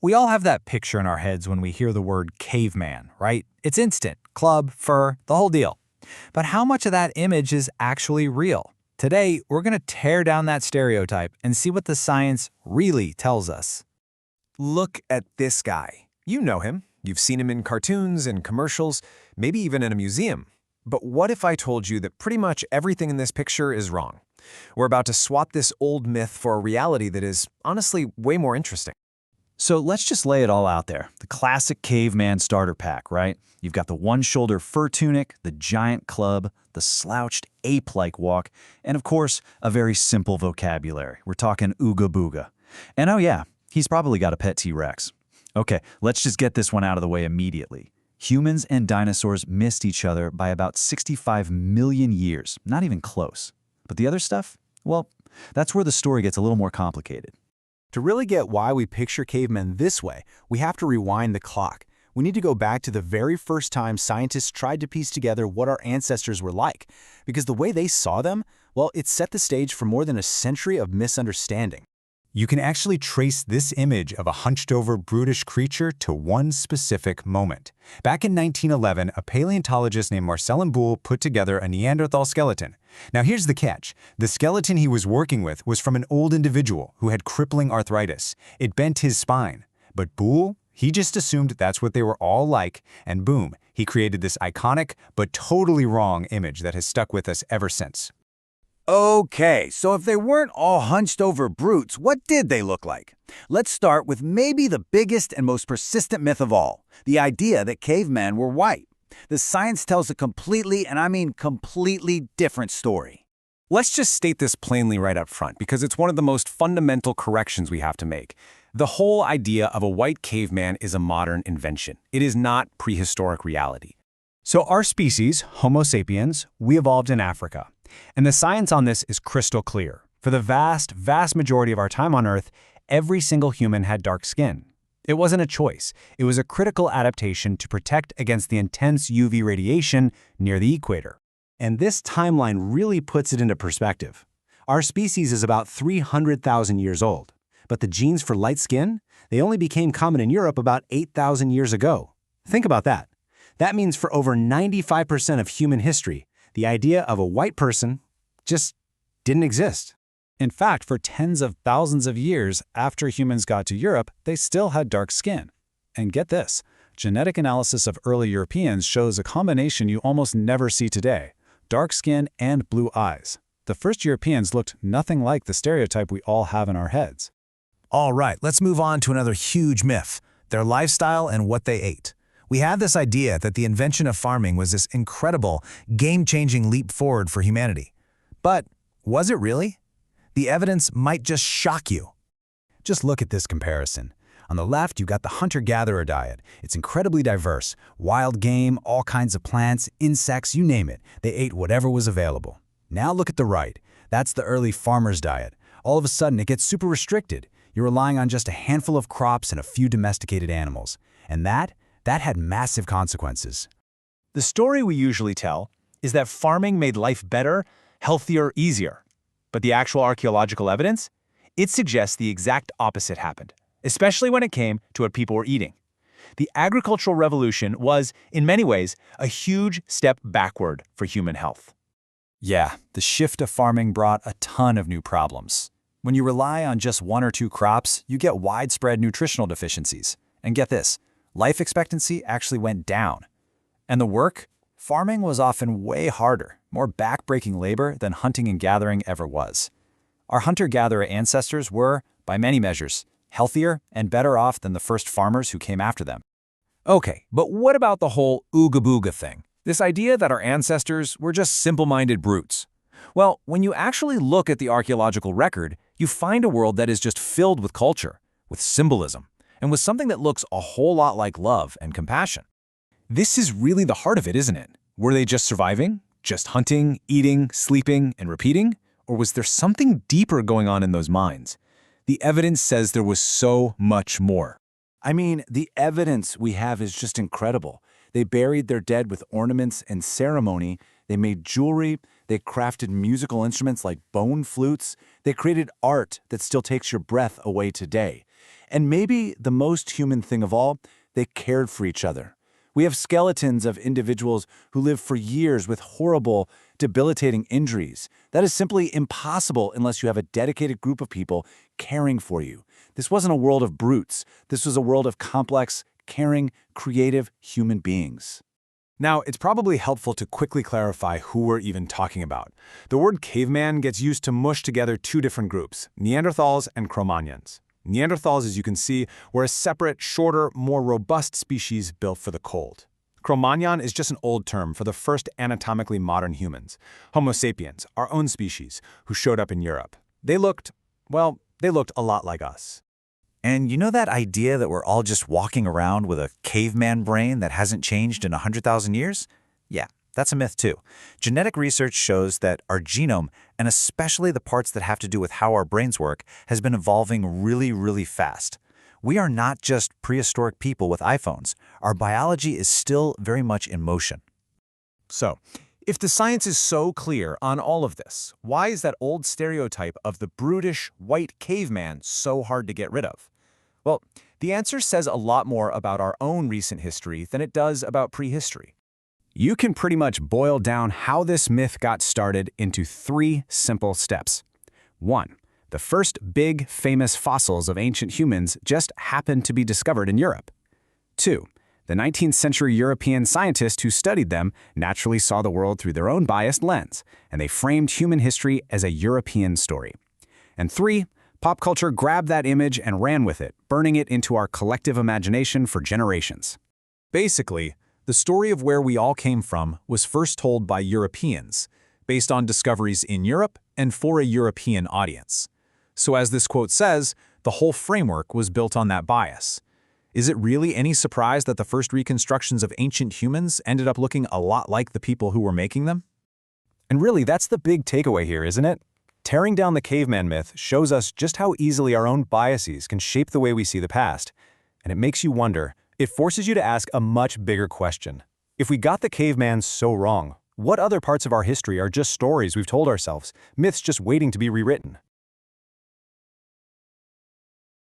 We all have that picture in our heads when we hear the word caveman, right? It's instant. Club, fur, the whole deal. But how much of that image is actually real? Today, we're going to tear down that stereotype and see what the science really tells us. Look at this guy. You know him. You've seen him in cartoons and commercials, maybe even in a museum. But what if I told you that pretty much everything in this picture is wrong? We're about to swap this old myth for a reality that is, honestly, way more interesting. So let's just lay it all out there. The classic caveman starter pack, right? You've got the one-shoulder fur tunic, the giant club, the slouched ape-like walk, and of course, a very simple vocabulary. We're talking ooga booga. And oh yeah, he's probably got a pet T-Rex. Okay, let's just get this one out of the way immediately. Humans and dinosaurs missed each other by about 65 million years, not even close. But the other stuff? Well, that's where the story gets a little more complicated. To really get why we picture cavemen this way, we have to rewind the clock. We need to go back to the very first time scientists tried to piece together what our ancestors were like, because the way they saw them, well, it set the stage for more than a century of misunderstanding. You can actually trace this image of a hunched-over, brutish creature to one specific moment. Back in 1911, a paleontologist named Marcellin Boule put together a Neanderthal skeleton. Now here's the catch. The skeleton he was working with was from an old individual who had crippling arthritis. It bent his spine. But Boule, he just assumed that's what they were all like, and boom, he created this iconic but totally wrong image that has stuck with us ever since. Okay, so if they weren't all hunched over brutes, what did they look like? Let's start with maybe the biggest and most persistent myth of all, the idea that cavemen were white. The science tells a completely, and I mean completely different story. Let's just state this plainly right up front, because it's one of the most fundamental corrections we have to make. The whole idea of a white caveman is a modern invention. It is not prehistoric reality. So our species, Homo sapiens, we evolved in Africa. And the science on this is crystal clear. For the vast, vast majority of our time on Earth, every single human had dark skin. It wasn't a choice. It was a critical adaptation to protect against the intense UV radiation near the equator. And this timeline really puts it into perspective. Our species is about 300,000 years old. But the genes for light skin, they only became common in Europe about 8,000 years ago. Think about that. That means for over 95% of human history, the idea of a white person just didn't exist. In fact, for tens of thousands of years after humans got to Europe, they still had dark skin. And get this, genetic analysis of early Europeans shows a combination you almost never see today: dark skin and blue eyes. The first Europeans looked nothing like the stereotype we all have in our heads. All right, let's move on to another huge myth: their lifestyle and what they ate. We have this idea that the invention of farming was this incredible, game-changing leap forward for humanity. But was it really? The evidence might just shock you. Just look at this comparison. On the left, you got the hunter-gatherer diet. It's incredibly diverse. Wild game, all kinds of plants, insects, you name it. They ate whatever was available. Now look at the right. That's the early farmer's diet. All of a sudden, it gets super restricted. You're relying on just a handful of crops and a few domesticated animals. And that had massive consequences. The story we usually tell is that farming made life better, healthier, easier. But the actual archaeological evidence? It suggests the exact opposite happened, especially when it came to what people were eating. The agricultural revolution was, in many ways, a huge step backward for human health. Yeah, the shift to farming brought a ton of new problems. When you rely on just one or two crops, you get widespread nutritional deficiencies. And get this, life expectancy actually went down. And the work? Farming was often way harder, more back-breaking labor than hunting and gathering ever was. Our hunter-gatherer ancestors were, by many measures, healthier and better off than the first farmers who came after them. Okay, but what about the whole ooga booga thing? This idea that our ancestors were just simple-minded brutes. Well, when you actually look at the archaeological record, you find a world that is just filled with culture, with symbolism, and with something that looks a whole lot like love and compassion. This is really the heart of it, isn't it? Were they just surviving? Just hunting, eating, sleeping, and repeating? Or was there something deeper going on in those minds? The evidence says there was so much more. I mean, the evidence we have is just incredible. They buried their dead with ornaments and ceremony. They made jewelry. They crafted musical instruments like bone flutes. They created art that still takes your breath away today. And maybe the most human thing of all, they cared for each other. We have skeletons of individuals who lived for years with horrible, debilitating injuries. That is simply impossible unless you have a dedicated group of people caring for you. This wasn't a world of brutes. This was a world of complex, caring, creative human beings. Now, it's probably helpful to quickly clarify who we're even talking about. The word caveman gets used to mush together two different groups, Neanderthals and Cro-Magnons. Neanderthals, as you can see, were a separate, shorter, more robust species built for the cold. Cro-Magnon is just an old term for the first anatomically modern humans, Homo sapiens, our own species, who showed up in Europe. They looked a lot like us. And you know that idea that we're all just walking around with a caveman brain that hasn't changed in 100,000 years? Yeah, that's a myth too. Genetic research shows that our genome, and especially the parts that have to do with how our brains work, has been evolving really, really fast. We are not just prehistoric people with iPhones. Our biology is still very much in motion. So, if the science is so clear on all of this, why is that old stereotype of the brutish, white caveman so hard to get rid of? Well, the answer says a lot more about our own recent history than it does about prehistory. You can pretty much boil down how this myth got started into 3 simple steps. 1. The first big, famous fossils of ancient humans just happened to be discovered in Europe. 2. The 19th century European scientists who studied them naturally saw the world through their own biased lens, and they framed human history as a European story. And 3. Pop culture grabbed that image and ran with it, burning it into our collective imagination for generations. Basically, the story of where we all came from was first told by Europeans, based on discoveries in Europe and for a European audience. So as this quote says, the whole framework was built on that bias. Is it really any surprise that the first reconstructions of ancient humans ended up looking a lot like the people who were making them? And really, that's the big takeaway here, isn't it? Tearing down the caveman myth shows us just how easily our own biases can shape the way we see the past. And it makes you wonder. It forces you to ask a much bigger question. If we got the caveman so wrong, what other parts of our history are just stories we've told ourselves, myths just waiting to be rewritten?